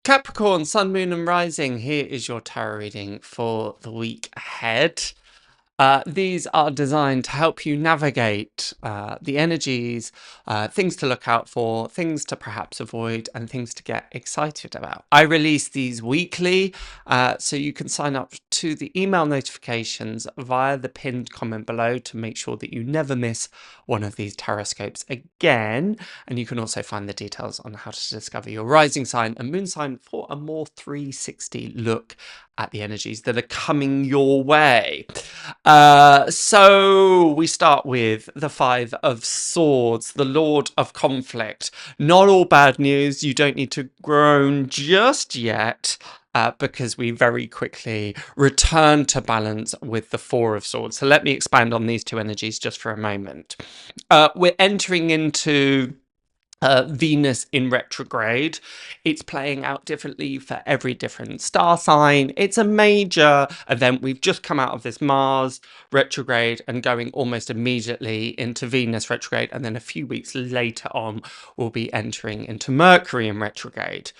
Capricorn, Sun, Moon and Rising, here is your tarot reading for the week ahead. These are designed to help you navigate the energies, things to look out for, things to perhaps avoid, and things to get excited about. I release these weekly, so you can sign up to the email notifications via the pinned comment below to make sure that you never miss one of these Tarotscopes again. And you can also find the details on how to discover your rising sign and moon sign for a more 360 look at the energies that are coming your way. So we start with the Five of Swords, the Lord of Conflict. Not all bad news. You don't need to groan just yet. Because we very quickly return to balance with the Four of Swords. So let me expand on these two energies just for a moment. We're entering into Venus in retrograde. It's playing out differently for every different star sign. It's a major event. We've just come out of this Mars retrograde and going almost immediately into Venus retrograde, and then a few weeks later on we'll be entering into Mercury in retrograde.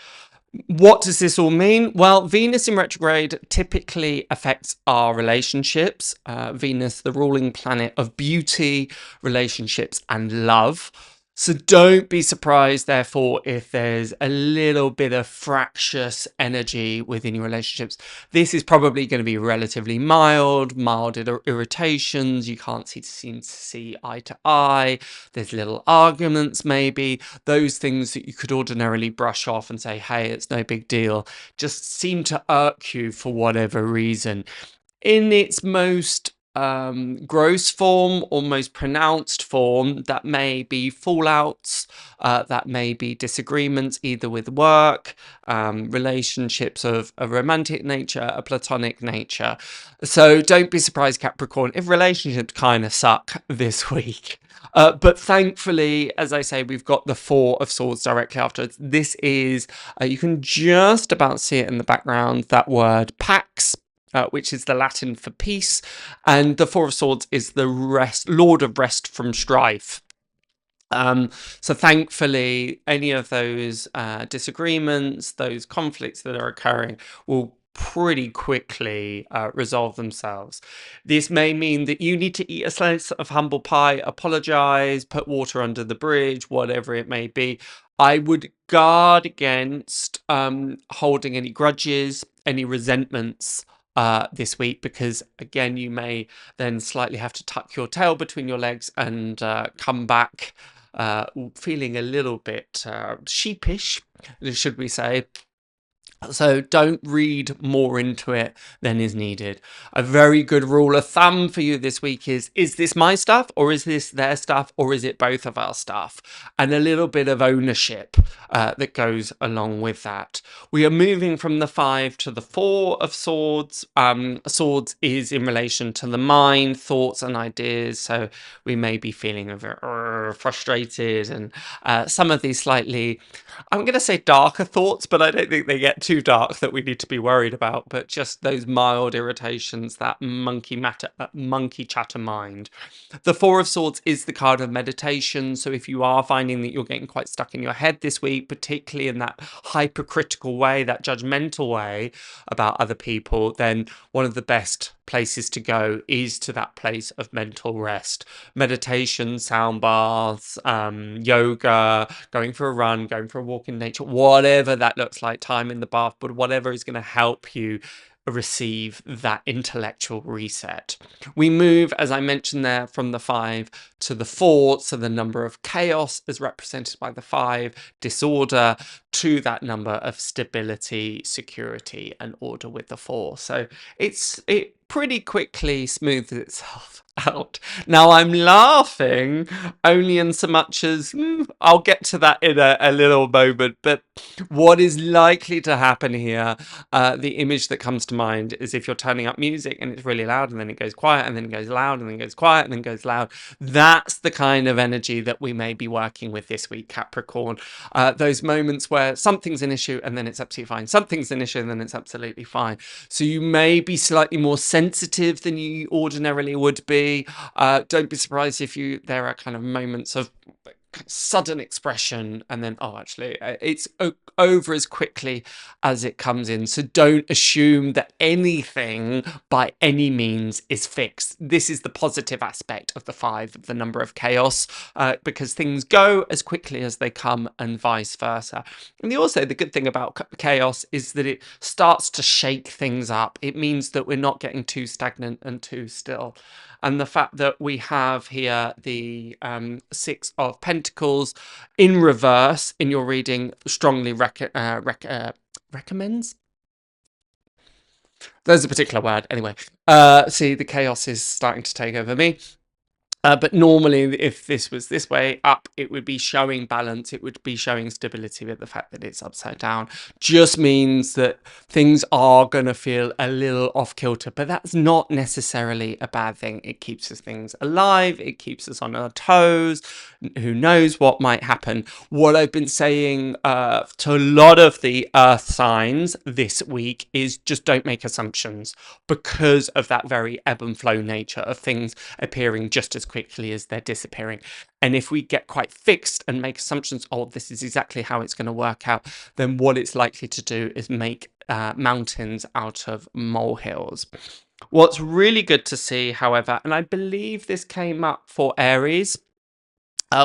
What does this all mean? Well, Venus in retrograde typically affects our relationships. Venus, the ruling planet of beauty, relationships, and love. So don't be surprised, therefore, if there's a little bit of fractious energy within your relationships. This is probably going to be relatively mild irritations. You can't seem to see eye to eye. There's little arguments, maybe. Those things that you could ordinarily brush off and say, hey, it's no big deal, just seem to irk you for whatever reason. In its most gross form, or most pronounced form, that may be fallouts, that may be disagreements either with work, relationships of a romantic nature, a platonic nature. So don't be surprised, Capricorn, if relationships kind of suck this week. But thankfully, as I say, we've got the Four of Swords directly afterwards. This is, you can just about see it in the background, that word Pax, which is the Latin for peace, and the Four of Swords is the Lord of Rest from strife. So thankfully, any of those disagreements, those conflicts that are occurring will pretty quickly resolve themselves. This may mean that you need to eat a slice of humble pie, apologize, put water under the bridge, whatever it may be. I would guard against holding any grudges, any resentments this week, because again, you may then slightly have to tuck your tail between your legs and come back feeling a little bit sheepish, should we say. So don't read more into it than is needed. A very good rule of thumb for you this week is this my stuff, or is this their stuff, or is it both of our stuff? And a little bit of ownership that goes along with that. We are moving from the Five to the Four of Swords. Swords is in relation to the mind, thoughts and ideas. So we may be feeling a bit frustrated, and some of these slightly, I'm going to say darker thoughts, but I don't think they get too dark that we need to be worried about, but just those mild irritations, that monkey chatter mind. The Four of Swords is the card of meditation. So if you are finding that you're getting quite stuck in your head this week, particularly in that hypercritical way, that judgmental way about other people, then one of the best places to go is to that place of mental rest. Meditation, sound baths, yoga, going for a run, going for a walk in nature, whatever that looks like, time in the bath, but whatever is going to help you receive that intellectual reset. We move, as I mentioned there, from the Five to the Four, so the number of chaos as represented by the Five, disorder, to that number of stability, security, and order with the Four. So it pretty quickly smooths itself out. Now I'm laughing only in so much as I'll get to that in a little moment, but what is likely to happen here, the image that comes to mind is if you're turning up music and it's really loud and then it goes quiet and then it goes loud and then goes quiet and then goes loud. That's the kind of energy that we may be working with this week, Capricorn. Those moments where something's an issue and then it's absolutely fine, something's an issue and then it's absolutely fine. So you may be slightly more sensitive than you ordinarily would be. Don't be surprised if there are kind of moments of sudden expression, and then, oh, actually, it's over as quickly as it comes in. So don't assume that anything by any means is fixed. This is the positive aspect of the 5, of the number of chaos, because things go as quickly as they come and vice versa. And also the good thing about chaos is that it starts to shake things up. It means that we're not getting too stagnant and too still. And the fact that we have here the 6 of Pentacles in reverse in your reading strongly recommends. There's a particular word. Anyway, see, the chaos is starting to take over me. But normally, if this was this way up, it would be showing balance. It would be showing stability. But the fact that it's upside down just means that things are going to feel a little off kilter. But that's not necessarily a bad thing. It keeps us things alive. It keeps us on our toes. Who knows what might happen? What I've been saying to a lot of the earth signs this week is just don't make assumptions, because of that very ebb and flow nature of things appearing just as quickly as they're disappearing. And if we get quite fixed and make assumptions, oh, this is exactly how it's going to work out, then what it's likely to do is make mountains out of molehills. What's really good to see, however, and I believe this came up for Aries,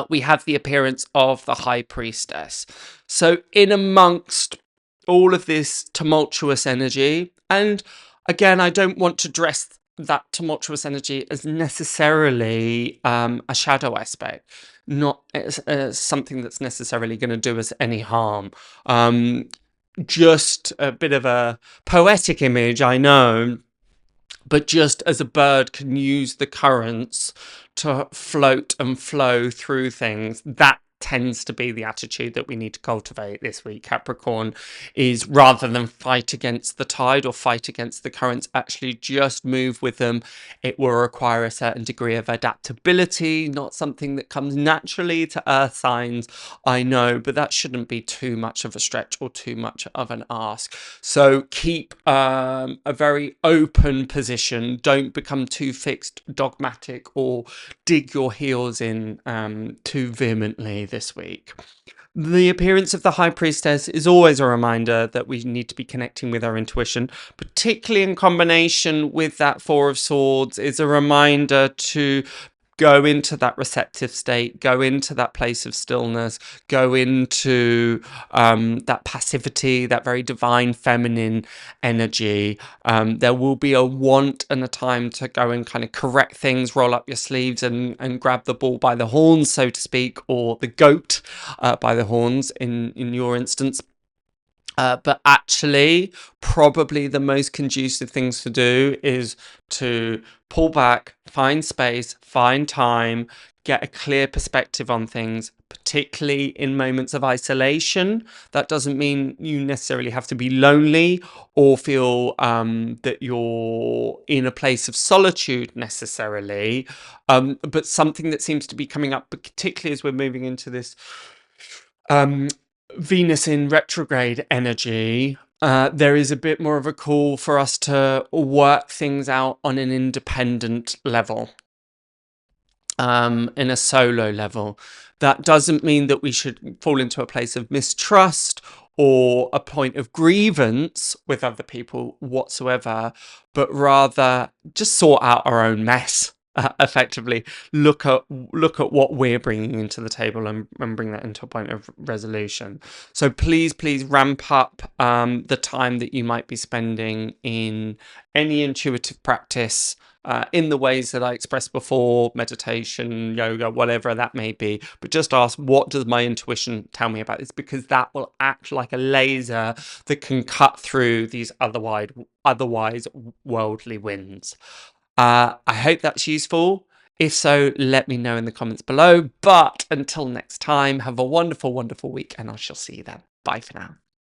we have the appearance of the High Priestess. So in amongst all of this tumultuous energy, and again, I don't want to dress that tumultuous energy as necessarily a shadow aspect, not as something that's necessarily going to do us any harm. Just a bit of a poetic image, I know, but just as a bird can use the currents to float and flow through things, that tends to be the attitude that we need to cultivate this week, Capricorn, is rather than fight against the tide or fight against the currents, actually just move with them. It will require a certain degree of adaptability, not something that comes naturally to earth signs, I know, but that shouldn't be too much of a stretch or too much of an ask. So keep a very open position. Don't become too fixed, dogmatic, or dig your heels in too vehemently this week. The appearance of the High Priestess is always a reminder that we need to be connecting with our intuition, particularly in combination with that 4 of Swords, is a reminder to go into that receptive state, go into that place of stillness, go into that passivity, that very divine feminine energy. There will be a want and a time to go and kind of correct things, roll up your sleeves and grab the bull by the horns, so to speak, or the goat by the horns in your instance. But actually, probably the most conducive things to do is to pull back, find space, find time, get a clear perspective on things, particularly in moments of isolation. That doesn't mean you necessarily have to be lonely or feel that you're in a place of solitude necessarily, but something that seems to be coming up, particularly as we're moving into this Venus in retrograde energy, there is a bit more of a call for us to work things out on an independent level, in a solo level. That doesn't mean that we should fall into a place of mistrust or a point of grievance with other people whatsoever, but rather just sort out our own mess. Effectively look at what we're bringing into the table and bring that into a point of resolution. So please ramp up the time that you might be spending in any intuitive practice, in the ways that I expressed before, meditation, yoga, whatever that may be. But just ask, what does my intuition tell me about this? Because that will act like a laser that can cut through these otherwise worldly winds. I hope that's useful. If so, let me know in the comments below. But until next time, have a wonderful, wonderful week, and I shall see you then. Bye for now.